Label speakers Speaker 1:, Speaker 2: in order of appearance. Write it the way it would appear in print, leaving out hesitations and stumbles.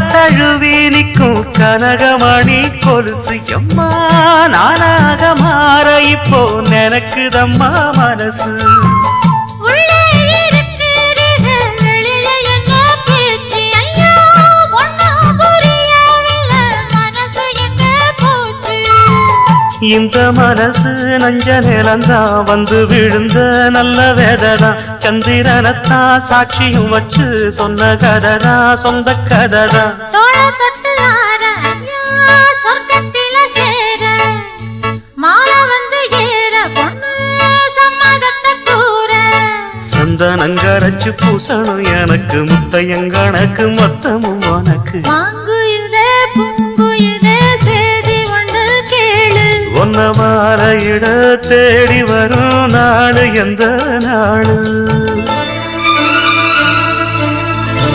Speaker 1: தழுவி நிற்கும் கனகமணி கொலுசு எம்மா நானாக மாற இப்போ நினைக்குதம்மா மனசு இந்த மனசு நஞ்ச நிலந்தான் வந்து விழுந்த நல்ல வேததான் சந்திரனத்தான் சாட்சியும் வச்சு சொன்ன கததான் சொந்த கததான் சந்தனங்கரைச்சு பூசணும் எனக்கு முத்தையங்கணக்கு மொத்தமும் உனக்கு ஒன்ன மாற இட தேடி வரும் நாடு எந்த நாடு